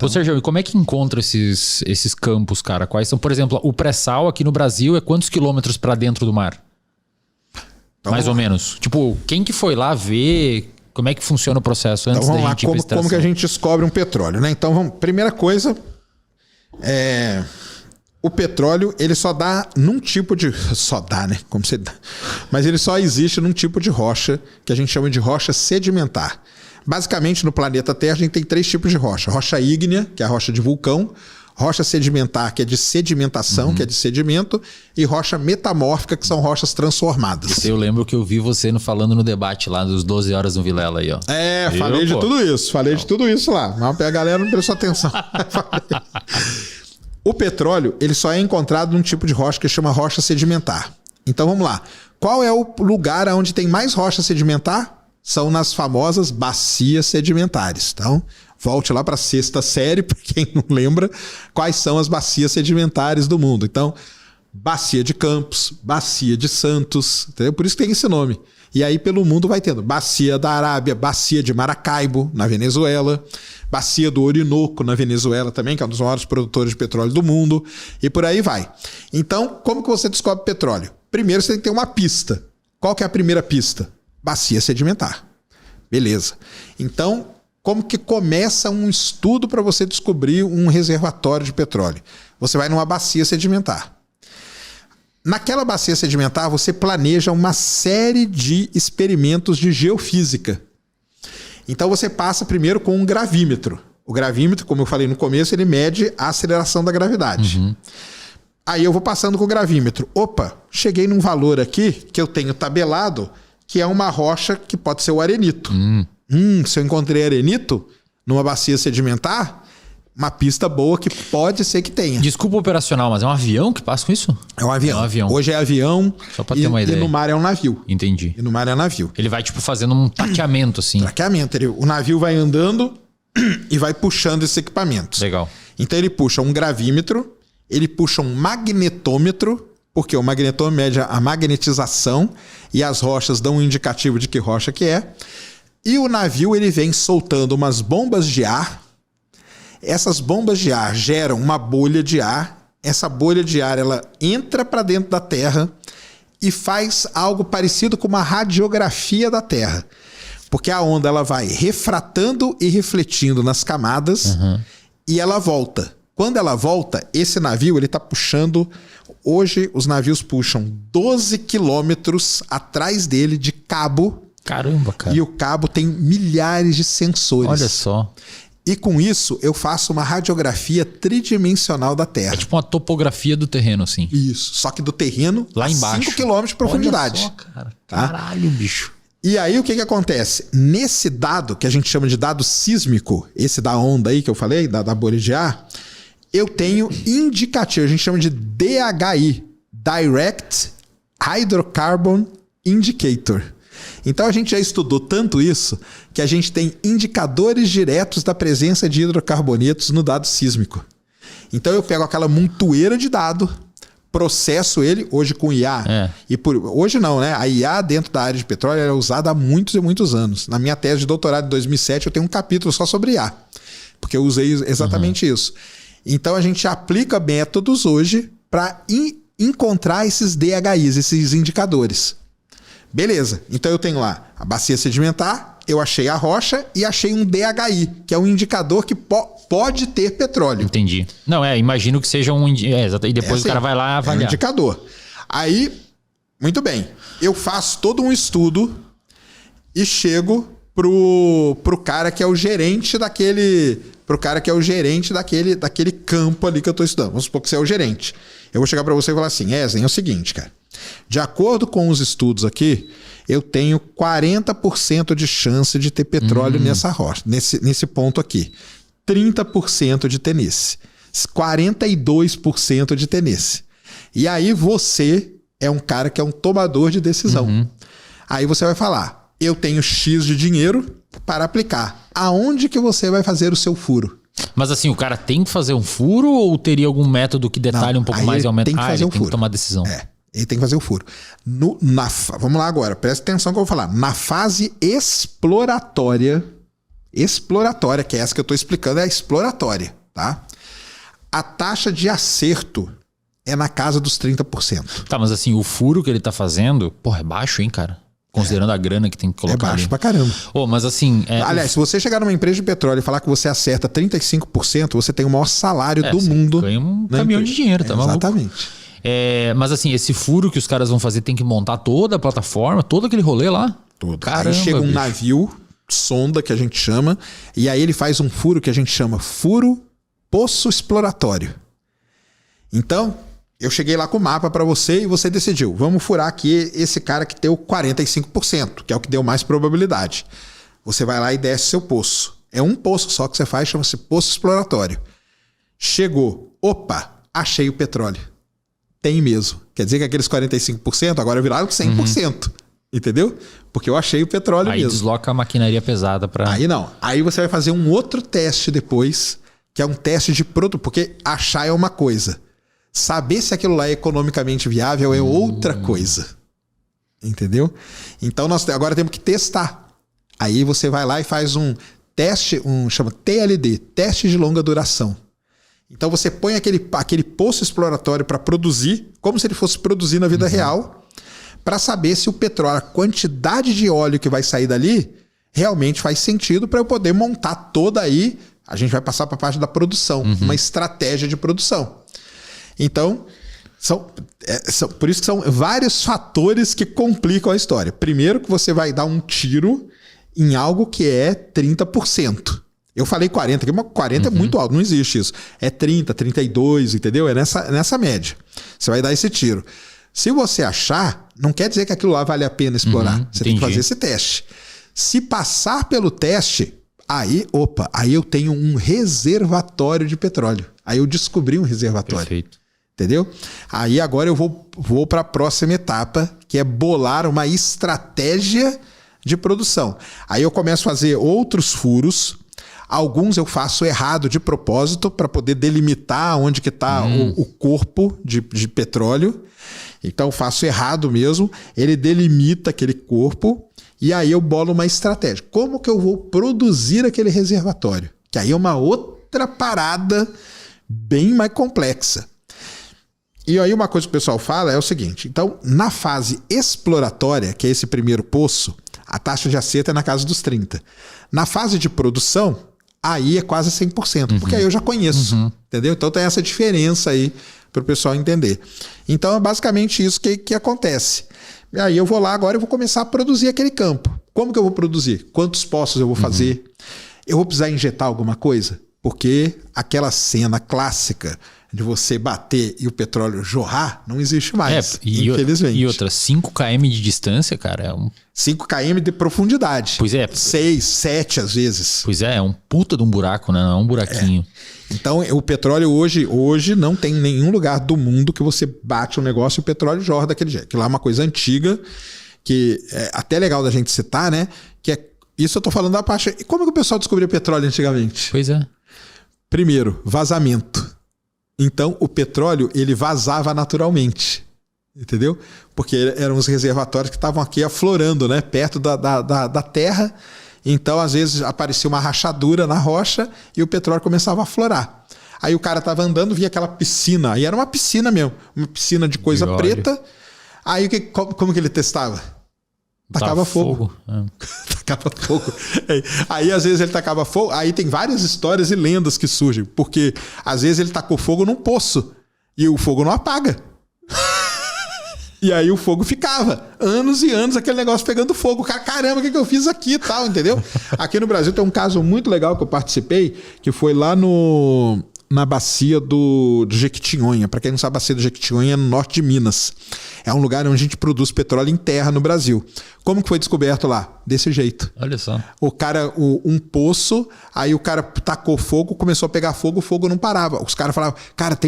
Ô, Sérgio, e como é que encontra esses campos, cara? Quais são? Por exemplo, o pré-sal aqui no Brasil é quantos quilômetros para dentro do mar? Então, mais ou menos. Tipo, quem que foi lá ver como é que funciona o processo antes da gente ir pra extração? Como que a gente descobre um petróleo, né? Então, primeira coisa, o petróleo, ele só dá num tipo de... Só dá, né? Como você dá. Mas ele só existe num tipo de rocha que a gente chama de rocha sedimentar. Basicamente, no planeta Terra, a gente tem 3 tipos de rocha. Rocha ígnea, que é a rocha de vulcão. Rocha sedimentar, que é de sedimentação, que é de sedimento. E rocha metamórfica, que são rochas transformadas. Eu lembro que eu vi você falando no debate lá dos 12 horas no Vilela aí, ó. Falei de tudo isso. Falei de tudo isso lá. Mas a galera não prestou atenção. O petróleo, ele só é encontrado num tipo de rocha que chama rocha sedimentar. Então, vamos lá. Qual é o lugar onde tem mais rocha sedimentar? São nas famosas bacias sedimentares. Então, volte lá para a 6ª série, para quem não lembra, quais são as bacias sedimentares do mundo. Então, Bacia de Campos, Bacia de Santos, entendeu? Por isso que tem esse nome. E aí, pelo mundo vai tendo Bacia da Arábia, Bacia de Maracaibo, na Venezuela, Bacia do Orinoco, na Venezuela também, que é um dos maiores produtores de petróleo do mundo, e por aí vai. Então, como que você descobre petróleo? Primeiro, você tem que ter uma pista. Qual que é a primeira pista? Bacia sedimentar. Beleza. Então, como que começa um estudo para você descobrir um reservatório de petróleo? Você vai numa bacia sedimentar. Naquela bacia sedimentar, você planeja uma série de experimentos de geofísica. Então, você passa primeiro com um gravímetro. O gravímetro, como eu falei no começo, ele mede a aceleração da gravidade. Aí eu vou passando com o gravímetro. Opa, cheguei num valor aqui que eu tenho tabelado, que é uma rocha que pode ser o arenito. Se eu encontrei arenito numa bacia sedimentar, uma pista boa que pode ser que tenha. Desculpa operacional, mas é um avião que passa com isso? É um avião. É um avião. Hoje é avião. Só pra ter uma ideia. E no mar é um navio. Entendi. E no mar é um navio. Ele vai, tipo, fazendo um traqueamento, assim. Traqueamento. O navio vai andando e vai puxando esses equipamentos. Legal. Então ele puxa um gravímetro, ele puxa um magnetômetro, porque o magnetômetro mede a magnetização e as rochas dão um indicativo de que rocha que é. E o navio ele vem soltando umas bombas de ar. Essas bombas de ar geram uma bolha de ar. Essa bolha de ar ela entra para dentro da Terra e faz algo parecido com uma radiografia da Terra. Porque a onda ela vai refratando e refletindo nas camadas e ela volta. Quando ela volta, esse navio ele está puxando... Hoje os navios puxam 12 quilômetros atrás dele de cabo. Caramba, cara. E o cabo tem milhares de sensores. Olha só. E com isso eu faço uma radiografia tridimensional da Terra. É tipo uma topografia do terreno, assim. Isso. Só que do terreno lá embaixo. 5 quilômetros de profundidade. Olha só, cara. Caralho, bicho. E aí o que acontece? Nesse dado, que a gente chama de dado sísmico, esse da onda aí que eu falei, da bolha de ar, eu tenho indicativo, a gente chama de DHI, Direct Hydrocarbon Indicator. Então a gente já estudou tanto isso que a gente tem indicadores diretos da presença de hidrocarbonetos no dado sísmico. Então eu pego aquela montoeira de dado, processo ele, hoje com IA. Hoje não, né? A IA dentro da área de petróleo é usada há muitos e muitos anos. Na minha tese de doutorado de 2007 eu tenho um capítulo só sobre IA, porque eu usei exatamente isso. Então a gente aplica métodos hoje para encontrar esses DHIs, esses indicadores. Beleza, então eu tenho lá a bacia sedimentar, eu achei a rocha e achei um DHI, que é um indicador que pode ter petróleo. Entendi. Não, imagino que seja um... e depois o cara vai lá avaliar. É um indicador. Aí, muito bem, eu faço todo um estudo e chego pro cara que é o gerente daquele... daquele campo ali que eu estou estudando. Vamos supor que você é o gerente. Eu vou chegar para você e falar assim, Ezen, é o seguinte, cara. De acordo com os estudos aqui, eu tenho 40% de chance de ter petróleo nessa rocha, nesse ponto aqui. 30% de ter nesse. 42% de ter nesse. E aí você é um cara que é um tomador de decisão. Aí você vai falar, eu tenho X de dinheiro para aplicar. Aonde que você vai fazer o seu furo? Mas assim, o cara tem que fazer um furo ou teria algum método que detalhe um pouco mais e aumenta? Tem que fazer ele tem que tomar decisão. Ele tem que fazer o furo. Vamos lá agora, presta atenção que eu vou falar. Na fase exploratória, exploratória, que é essa que eu estou explicando, é a exploratória, tá? A taxa de acerto é na casa dos 30%. Tá, mas assim, o furo que ele tá fazendo, porra, é baixo, hein, cara? Considerando a grana que tem que colocar É baixo ali. pra caramba. Oh, mas assim... Aliás, se você chegar numa empresa de petróleo e falar que você acerta 35%, você tem o maior salário do mundo. Ganha um caminhão de dinheiro, tá maluco? Exatamente. Mas assim, esse furo que os caras vão fazer tem que montar toda a plataforma, todo aquele rolê lá? Todo. Caramba, aí chega um bicho. navio, sonda que a gente chama, e aí ele faz um furo que a gente chama furo poço exploratório. Então, eu cheguei lá com o mapa para você e você decidiu, vamos furar aqui esse cara que deu 45%, que é o que deu mais probabilidade. Você vai lá e desce seu poço. É um poço só que você faz, chama-se poço exploratório. Chegou, opa, achei o petróleo. Tem mesmo. Quer dizer que aqueles 45% agora viraram 100%. Entendeu? Porque eu achei o petróleo Aí mesmo. desloca a maquinaria pesada para... Aí não. Aí você vai fazer um outro teste depois, que é um teste de produto, porque achar é uma coisa. Saber se aquilo lá é economicamente viável é outra coisa. Entendeu? Então nós agora temos que testar. Aí você vai lá e faz um teste, chama TLD, teste de longa duração. Então você põe aquele poço exploratório para produzir, como se ele fosse produzir na vida real, para saber se o petróleo, a quantidade de óleo que vai sair dali, realmente faz sentido para eu poder montar toda aí. A gente vai passar para a parte da produção, uma estratégia de produção. Então, por isso que são vários fatores que complicam a história. Primeiro que você vai dar um tiro em algo que é 30%. Eu falei 40, mas 40 é muito alto, não existe isso. É 30, 32, entendeu? É nessa média. Você vai dar esse tiro. Se você achar, não quer dizer que aquilo lá vale a pena explorar. Você tem que fazer esse teste. Se passar pelo teste, aí eu tenho um reservatório de petróleo. Aí eu descobri um reservatório. Perfeito. Entendeu? Aí agora eu vou para a próxima etapa, que é bolar uma estratégia de produção. Aí eu começo a fazer outros furos. Alguns eu faço errado de propósito para poder delimitar onde que está o corpo de petróleo. Então eu faço errado mesmo. Ele delimita aquele corpo e aí eu bolo uma estratégia. Como que eu vou produzir aquele reservatório? Que aí é uma outra parada bem mais complexa. E aí uma coisa que o pessoal fala é o seguinte. Então, na fase exploratória, que é esse primeiro poço, a taxa de acerto é na casa dos 30%. Na fase de produção, aí é quase 100%, porque aí eu já conheço, entendeu? Então tem essa diferença aí para o pessoal entender. Então é basicamente isso que acontece. E aí eu vou lá agora e vou começar a produzir aquele campo. Como que eu vou produzir? Quantos poços eu vou fazer? Eu vou precisar injetar alguma coisa? Porque aquela cena clássica de você bater e o petróleo jorrar não existe mais, infelizmente. E outra, 5 km de distância, cara, é 5 km de profundidade. Pois é. 6, 7 às vezes. Pois é um puta de um buraco, né? Não é um buraquinho. Então, o petróleo hoje não tem nenhum lugar do mundo que você bate um negócio e o petróleo jorra daquele jeito. Que lá é uma coisa antiga, que é até legal da gente citar, né? Que é, isso eu tô falando da parte... E como que o pessoal descobriu petróleo antigamente? Pois é. Primeiro, vazamento. Então, o petróleo, ele vazava naturalmente. Entendeu? Porque eram os reservatórios que estavam aqui aflorando, né? Perto da terra. Então, às vezes, aparecia uma rachadura na rocha e o petróleo começava a aflorar. Aí o cara estava andando, via aquela piscina. Aí era uma piscina mesmo. Uma piscina de coisa preta. Aí, como que ele testava? Tacava fogo. Tacava fogo. Aí, às vezes, ele tacava fogo. Aí tem várias histórias e lendas que surgem. Porque, às vezes, ele tacou fogo num poço. E o fogo não apaga. E aí o fogo ficava. Anos e anos aquele negócio pegando fogo. O cara, caramba, o que eu fiz aqui e tal, entendeu? Aqui no Brasil tem um caso muito legal que eu participei, que foi lá na bacia do Jequitinhonha. Para quem não sabe, a bacia do Jequitinhonha é no norte de Minas. É um lugar onde a gente produz petróleo em terra no Brasil. Como que foi descoberto lá? Desse jeito. Olha só. O cara, um poço, aí o cara tacou fogo, começou a pegar fogo, o fogo não parava. Os caras falavam, cara,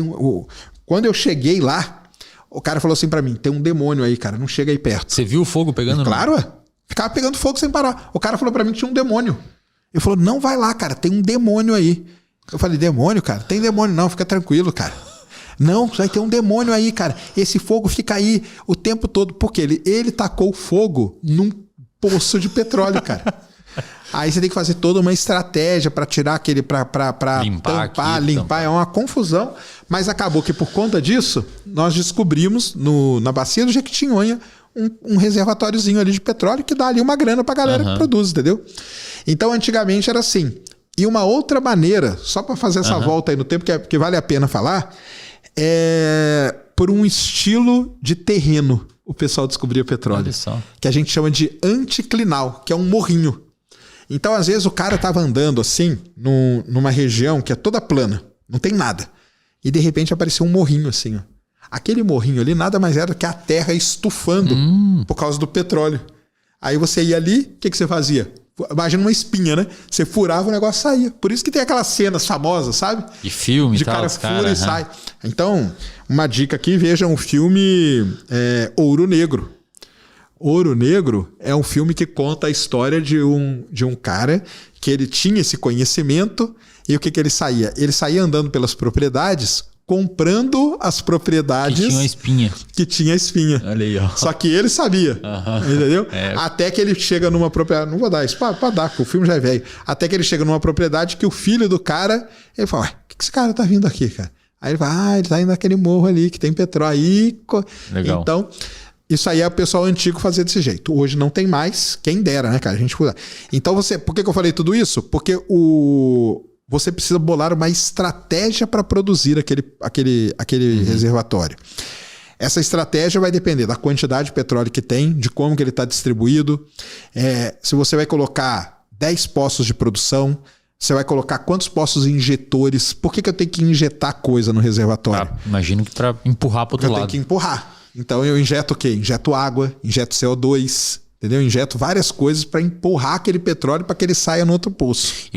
quando eu cheguei lá, o cara falou assim pra mim, tem um demônio aí, cara, não chega aí perto. Você viu o fogo pegando? Claro, ué. Ficava pegando fogo sem parar. O cara falou pra mim que tinha um demônio. Ele falou, não vai lá, cara, tem um demônio aí. Eu falei, demônio, cara? Tem demônio não, fica tranquilo, cara. Não, vai ter um demônio aí, cara. Esse fogo fica aí o tempo todo. Porque ele tacou fogo num poço de petróleo, cara. Aí você tem que fazer toda uma estratégia para tirar aquele, para tampar, limpar. É uma confusão. Mas acabou que por conta disso, nós descobrimos na bacia do Jequitinhonha um reservatóriozinho ali de petróleo que dá ali uma grana pra galera que produz, entendeu? Então, antigamente era assim. E uma outra maneira, só para fazer essa volta aí no tempo, que vale a pena falar, é por um estilo de terreno o pessoal descobria petróleo. Que a gente chama de anticlinal, que é um morrinho. Então, às vezes, o cara tava andando assim, numa região que é toda plana, não tem nada. E, de repente, apareceu um morrinho assim, ó. Aquele morrinho ali nada mais era que a terra estufando por causa do petróleo. Aí você ia ali, o que você fazia? Imagina uma espinha, né? Você furava, o negócio saía. Por isso que tem aquelas cenas famosas, sabe? De filme e tal. De cara fura e sai. Então, uma dica aqui, vejam o filme Ouro Negro. Ouro Negro é um filme que conta a história de um cara que ele tinha esse conhecimento e o que ele saía? Ele saía andando pelas propriedades, comprando as propriedades que tinha espinha. Olha aí, ó. Só que ele sabia, entendeu? Até que ele chega numa propriedade, não vou dar isso pra dar, porque o filme já é velho. Até que ele chega numa propriedade que o filho do cara, ele fala, ué, o que esse cara tá vindo aqui, cara? Aí ele vai, ele tá indo naquele morro ali que tem petróleo aí. Legal. Então, isso aí é o pessoal antigo fazer desse jeito. Hoje não tem mais, quem dera, né, cara? A gente... Então por que eu falei tudo isso? Porque você precisa bolar uma estratégia para produzir aquele reservatório. Essa estratégia vai depender da quantidade de petróleo que tem, de como que ele está distribuído. Se você vai colocar 10 poços de produção, você vai colocar quantos poços injetores. Por que eu tenho que injetar coisa no reservatório? Imagino que para empurrar para o outro lado. Eu tenho que empurrar. Então eu injeto o quê? Injeto água, injeto CO2, entendeu? Injeto várias coisas para empurrar aquele petróleo para que ele saia no outro poço.